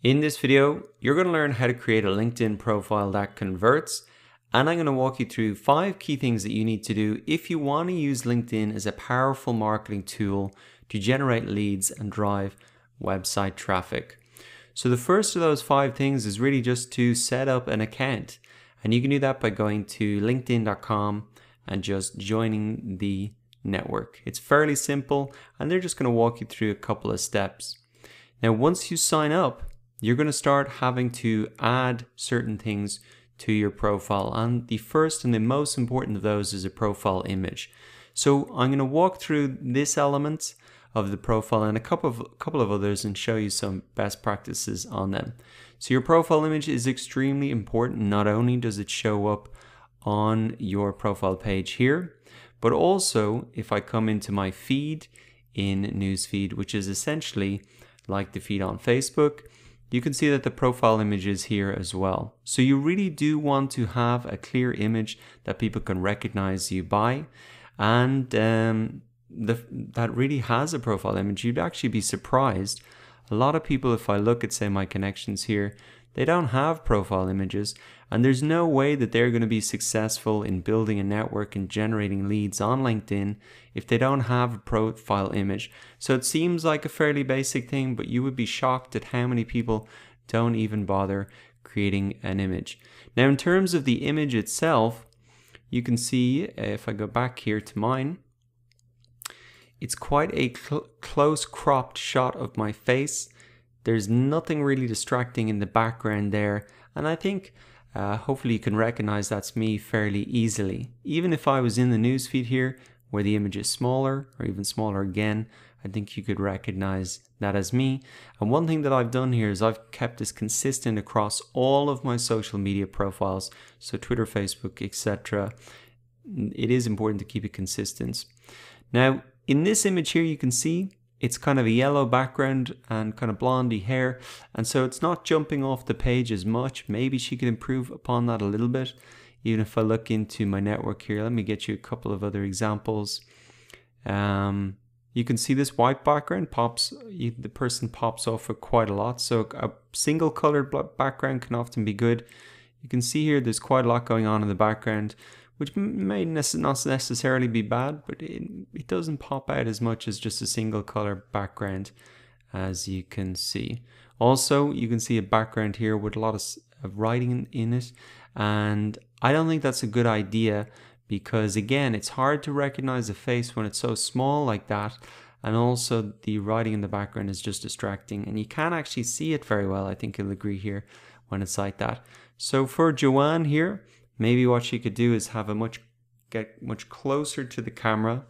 In this video, you're going to learn how to create a LinkedIn profile that converts, and I'm going to walk you through 5 key things that you need to do if you want to use LinkedIn as a powerful marketing tool to generate leads and drive website traffic. So the first of those 5 things is really just to set up an account, and you can do that by going to linkedin.com and just joining the network. It's fairly simple, and they're just going to walk you through a couple of steps. Now, once you sign up, you're going to start having to add certain things to your profile, and the first and the most important of those is a profile image. So I'm going to walk through this element of the profile and a couple of others and show you some best practices on them. So your profile image is extremely important. Not only does it show up on your profile page here, but also if I come into my feed in Newsfeed, which is essentially like the feed on Facebook, you can see that the profile image is here as well. So you really do want to have a clear image that people can recognize you by, and that really has a profile image. You'd actually be surprised. A lot of people, if I look at, say, my connections here, they don't have profile images, and there's no way that they're going to be successful in building a network and generating leads on LinkedIn if they don't have a profile image. So it seems like a fairly basic thing, but you would be shocked at how many people don't even bother creating an image. Now, in terms of the image itself, you can see, if I go back here to mine, it's quite a close cropped shot of my face. There's nothing really distracting in the background there, and I think hopefully you can recognize that's me fairly easily. Even if I was in the newsfeed here where the image is smaller or even smaller again, I think you could recognize that as me. And one thing that I've done here is I've kept this consistent across all of my social media profiles, so Twitter, Facebook, etc. It is important to keep it consistent. Now, in this image here, you can see it's kind of a yellow background and kind of blondie hair, and so it's not jumping off the page as much. Maybe she could improve upon that a little bit. Even if I look into my network here, let me get you a couple of other examples. You can see this white background the person pops off it quite a lot, so a single colored background can often be good. You can see here there's quite a lot going on in the background, which may not necessarily be bad, but it doesn't pop out as much as just a single color background, as you can see. Also, you can see a background here with a lot of writing in it, and I don't think that's a good idea because, again, it's hard to recognize a face when it's so small like that, and also the writing in the background is just distracting, and you can't actually see it very well. I think you'll agree here when it's like that. So for Joanne here, maybe what she could do is have get much closer to the camera,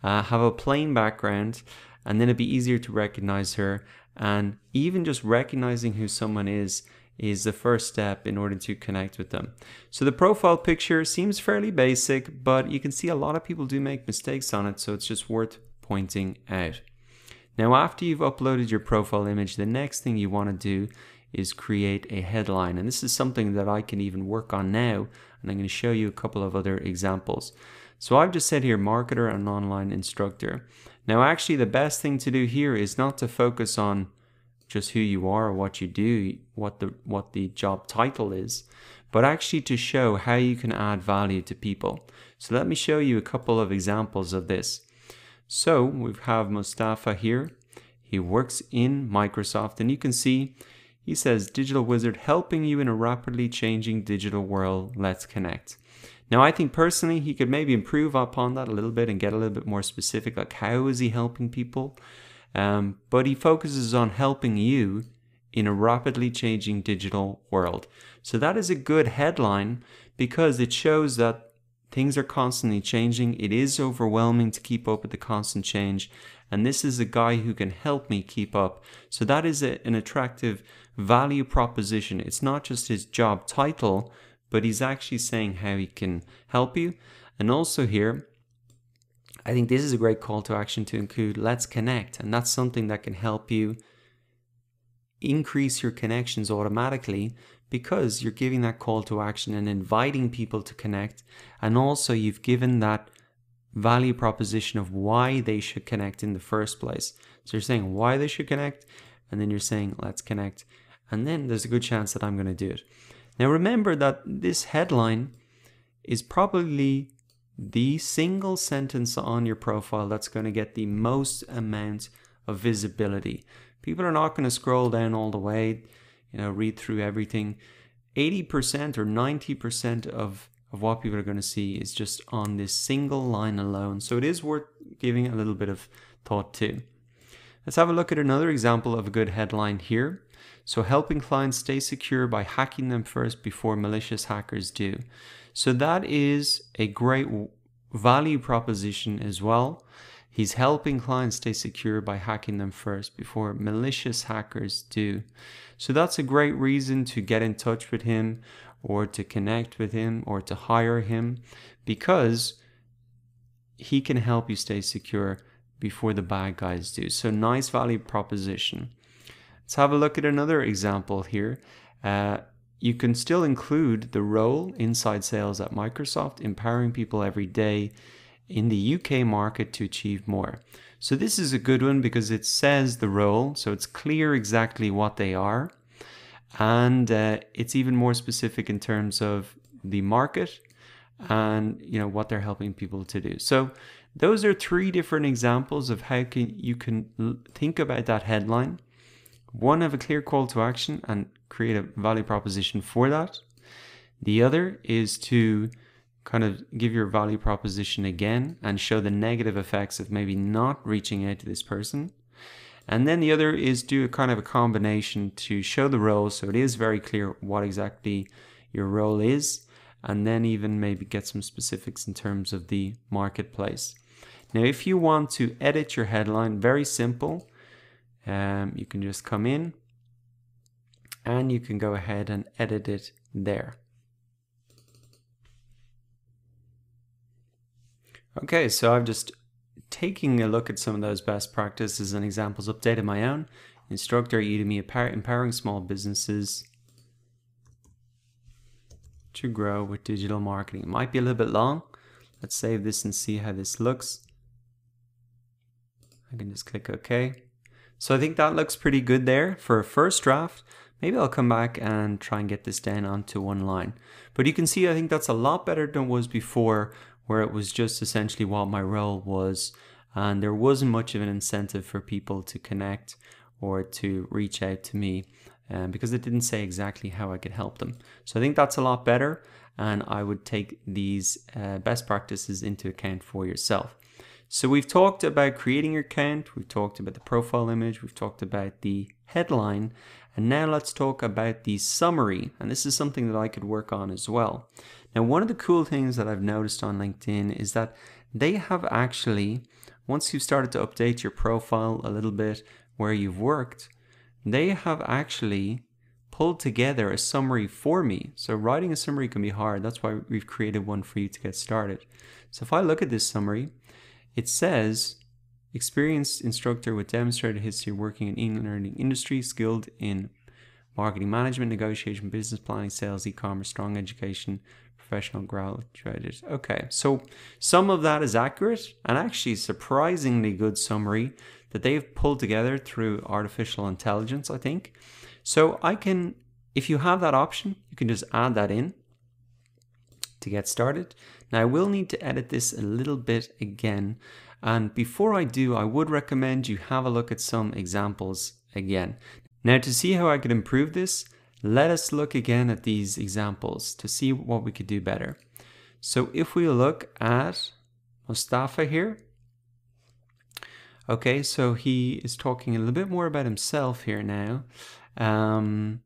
have a plain background, and then it'd be easier to recognize her. And even just recognizing who someone is the first step in order to connect with them. So the profile picture seems fairly basic, but you can see a lot of people do make mistakes on it, so it's just worth pointing out. Now, after you've uploaded your profile image, the next thing you want to do is create a headline, and this is something that I can even work on now, and I'm going to show you a couple of other examples. So I've just said here marketer and online instructor. Now actually the best thing to do here is not to focus on just who you are or what you do, what the job title is, but actually to show how you can add value to people. So let me show you a couple of examples of this. So we have Mustafa here. He works in Microsoft, and you can see he says, Digital Wizard, helping you in a rapidly changing digital world. Let's connect. Now, I think personally, he could maybe improve upon that a little bit and get a little bit more specific, like how is he helping people? But he focuses on helping you in a rapidly changing digital world. So that is a good headline because it shows that things are constantly changing. It is overwhelming to keep up with the constant change. And this is a guy who can help me keep up. So that is an attractive value proposition. It's not just his job title, but he's actually saying how he can help you. And also here, I think this is a great call to action to include let's connect. And that's something that can help you increase your connections automatically because you're giving that call to action and inviting people to connect. And also you've given that value proposition of why they should connect in the first place. So you're saying why they should connect, and then you're saying let's connect. and then there's a good chance that I'm going to do it. Now remember that this headline is probably the single sentence on your profile that's going to get the most amount of visibility. People are not going to scroll down all the way, read through everything. 80% or 90% of what people are going to see is just on this single line alone. So it is worth giving a little bit of thought to. Let's have a look at another example of a good headline here. So helping clients stay secure by hacking them first before malicious hackers do. So that is a great value proposition as well. He's helping clients stay secure by hacking them first before malicious hackers do. So that's a great reason to get in touch with him or to connect with him or to hire him, because he can help you stay secure before the bad guys do. So nice value proposition. Let's have a look at another example here. You can still include the role inside sales at Microsoft, empowering people every day in the UK market to achieve more. So this is a good one because it says the role, so it's clear exactly what they are. And it's even more specific in terms of the market and what they're helping people to do. So those are 3 different examples of how you can think about that headline. One, have a clear call to action and create a value proposition for that. The other is to kind of give your value proposition again and show the negative effects of maybe not reaching out to this person. And then the other is do a kind of a combination to show the role, so it is very clear what exactly your role is, and then even maybe get some specifics in terms of the marketplace. Now, if you want to edit your headline, very simple. You can just come in and you can go ahead and edit it there. Okay, so I've just taking a look at some of those best practices and examples, updated my own. Instructor at Udemy, empowering small businesses to grow with digital marketing. It might be a little bit long. Let's save this and see how this looks. I can just click OK. So I think that looks pretty good there for a first draft. Maybe I'll come back and try and get this down onto one line. But you can see, I think that's a lot better than it was before, where it was just essentially what my role was. And there wasn't much of an incentive for people to connect or to reach out to me because it didn't say exactly how I could help them. So I think that's a lot better. And I would take these best practices into account for yourself. So we've talked about creating your account, we've talked about the profile image, we've talked about the headline, and now let's talk about the summary. And this is something that I could work on as well. Now, one of the cool things that I've noticed on LinkedIn is that they have actually, once you've started to update your profile a little bit where you've worked, they have actually pulled together a summary for me. So writing a summary can be hard. That's why we've created one for you to get started. So if I look at this summary, it says, experienced instructor with demonstrated history working in e-learning industry, skilled in marketing management, negotiation, business planning, sales, e-commerce, strong education, professional graduated. Okay, so some of that is accurate and actually surprisingly good summary that they've pulled together through artificial intelligence, I think. So I can, if you have that option, you can just add that in to get started. Now I will need to edit this a little bit again, and before I do, I would recommend you have a look at some examples again. Now, to see how I could improve this, let us look again at these examples to see what we could do better. So if we look at Mustafa here, okay, so he is talking a little bit more about himself here now. And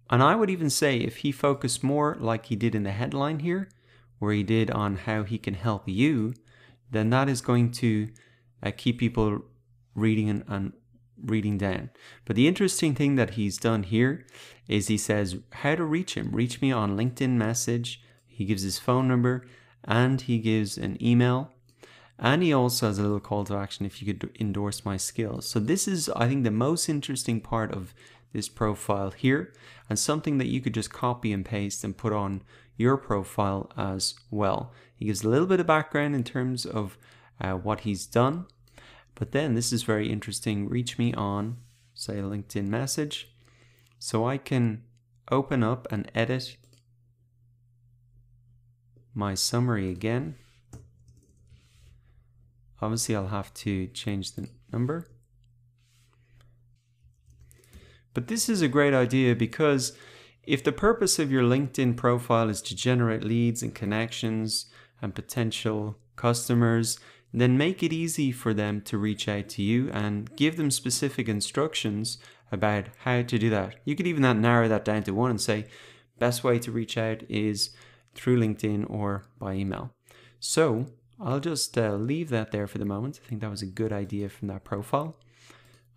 I would even say if he focused more like he did in the headline here, where he did on how he can help you, then that is going to keep people reading and reading down. But the interesting thing that he's done here is he says how to reach him. Reach me on LinkedIn message. He gives his phone number and he gives an email. And he also has a little call to action if you could endorse my skills. So this is, I think, the most interesting part of this profile here, and something that you could just copy and paste and put on your profile as well. He gives a little bit of background in terms of what he's done, but then this is very interesting. Reach me on, say, a LinkedIn message, So I can open up and edit my summary again. Obviously, I'll have to change the number. But this is a great idea because if the purpose of your LinkedIn profile is to generate leads and connections and potential customers, then make it easy for them to reach out to you and give them specific instructions about how to do that. You could even narrow that down to one and say, best way to reach out is through LinkedIn or by email. So I'll just leave that there for the moment. I think that was a good idea from that profile.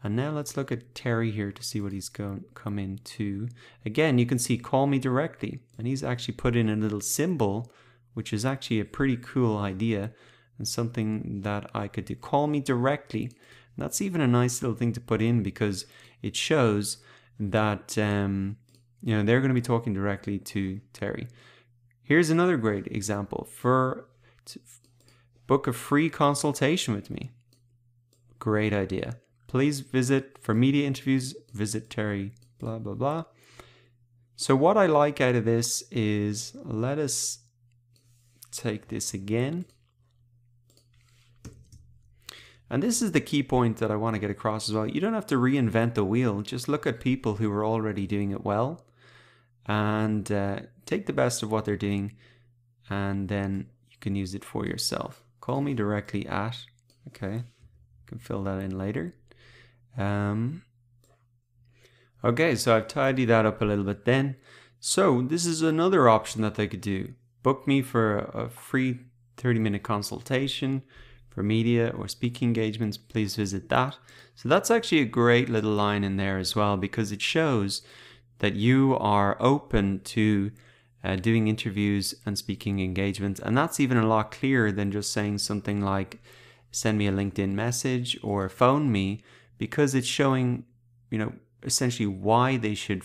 And now let's look at Terry here to see what he's going to come into. Again, you can see call me directly, and he's actually put in a little symbol, which is actually a pretty cool idea and something that I could do. Call me directly. And that's even a nice little thing to put in because it shows that they're going to be talking directly to Terry. Here's another great example book a free consultation with me. Great idea. Please visit for media interviews, visit Terry, blah, blah, blah. So what I like out of this is, let us take this again. And this is the key point that I want to get across as well. You don't have to reinvent the wheel. Just look at people who are already doing it well and take the best of what they're doing, and then you can use it for yourself. Call me directly at, okay, you can fill that in later. Okay, so I've tidied that up a little bit then. So this is another option that they could do. Book me for a free 30-minute consultation for media or speaking engagements. Please visit that. So that's actually a great little line in there as well, because it shows that you are open to doing interviews and speaking engagements. And that's even a lot clearer than just saying something like send me a LinkedIn message or phone me, because it's showing, essentially why they should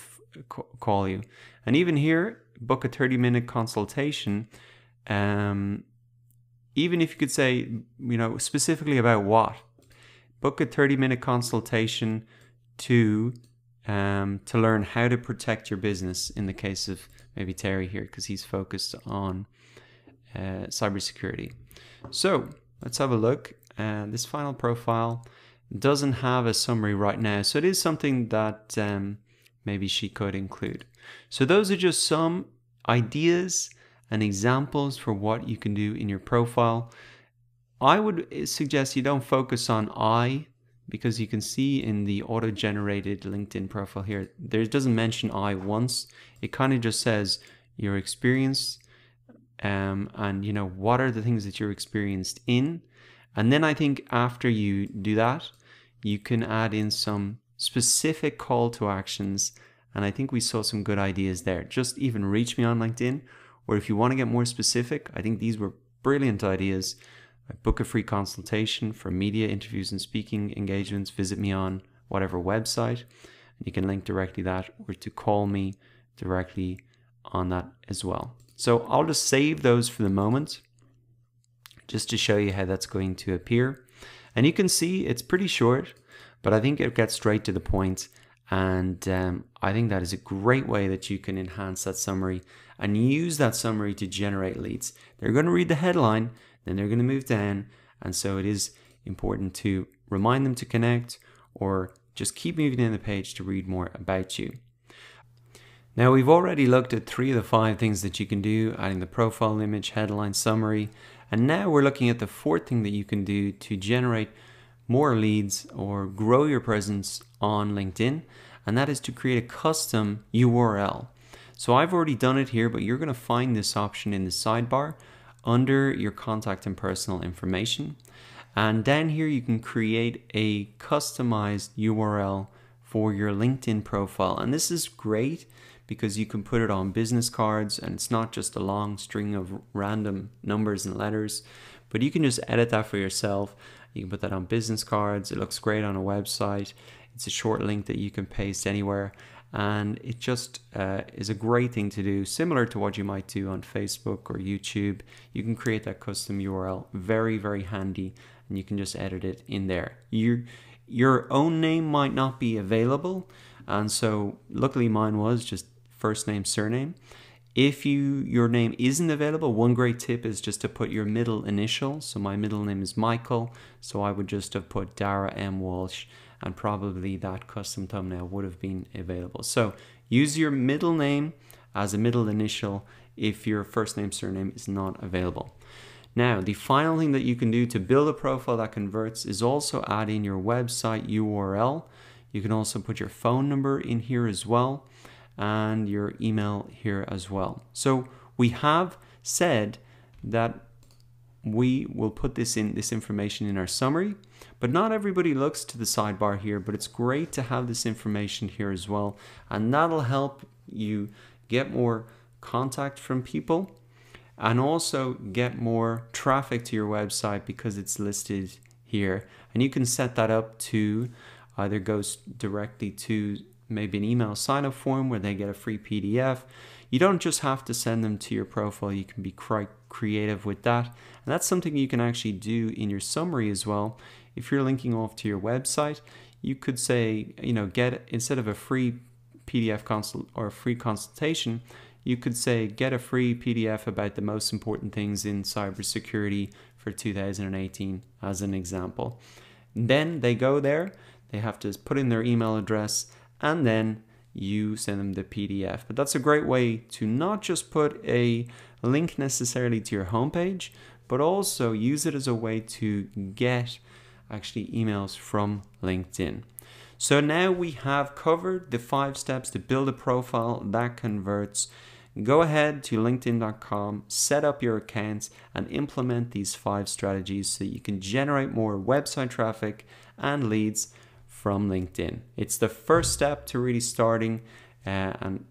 call you. And even here, book a 30-minute consultation. Even if you could say, specifically about what, book a 30-minute consultation to learn how to protect your business, in the case of maybe Terry here, because he's focused on cybersecurity. So let's have a look. This final profile doesn't have a summary right now, so it is something that maybe she could include. So those are just some ideas and examples for what you can do in your profile. I would suggest you don't focus on I, because you can see in the auto-generated LinkedIn profile here, there doesn't mention I once. It kind of just says your experience and what are the things that you're experienced in. And then I think after you do that, you can add in some specific call to actions. And I think we saw some good ideas there. Just even reach me on LinkedIn, or if you want to get more specific, I think these were brilliant ideas. Book a free consultation for media interviews and speaking engagements. Visit me on whatever website. You can link directly that, or to call me directly on that as well. So I'll just save those for the moment, just to show you how that's going to appear. And you can see it's pretty short, but I think it gets straight to the point. And I think that is a great way that you can enhance that summary and use that summary to generate leads. They're going to read the headline, then they're going to move down. And so it is important to remind them to connect, or just keep moving down the page to read more about you. Now, we've already looked at 3 of the 5 things that you can do, adding the profile image, headline, summary. And now we're looking at the 4th thing that you can do to generate more leads or grow your presence on LinkedIn. And that is to create a custom URL. So I've already done it here, but you're going to find this option in the sidebar under your contact and personal information. And down here, you can create a customized URL for your LinkedIn profile. And this is great because you can put it on business cards, and it's not just a long string of random numbers and letters, but you can just edit that for yourself. You can put that on business cards. It looks great on a website. It's a short link that you can paste anywhere. And it just is a great thing to do, similar to what you might do on Facebook or YouTube. You can create that custom URL, very, very handy, and you can just edit it in there. Your own name might not be available, And so luckily mine was just first name, surname. If your name isn't available, one great tip is just to put your middle initial. So my middle name is Michael, so I would just have put Dara M. Walsh, and probably that custom thumbnail would have been available. So use your middle name as a middle initial if your first name, surname is not available. Now, the final thing that you can do to build a profile that converts is also add in your website URL. You can also put your phone number in here as well, and your email here as well. So we have said that we will put this information in our summary, but not everybody looks to the sidebar here, but it's great to have this information here as well, and that'll help you get more contact from people and also get more traffic to your website because it's listed here. And you can set that up to either go directly to maybe an email sign-up form where they get a free PDF. You don't just have to send them to your profile. You can be quite creative with that. And that's something you can actually do in your summary as well. If you're linking off to your website, you could say, instead of a free PDF consult or a free consultation, you could say, get a free PDF about the most important things in cybersecurity for 2018 as an example. And then they go there, they have to put in their email address, and then you send them the PDF. But that's a great way to not just put a link necessarily to your homepage, but also use it as a way to get actually emails from LinkedIn. So now we have covered the 5 steps to build a profile that converts. Go ahead to linkedin.com, set up your accounts, and implement these 5 strategies so you can generate more website traffic and leads from LinkedIn. It's the first step to really starting, and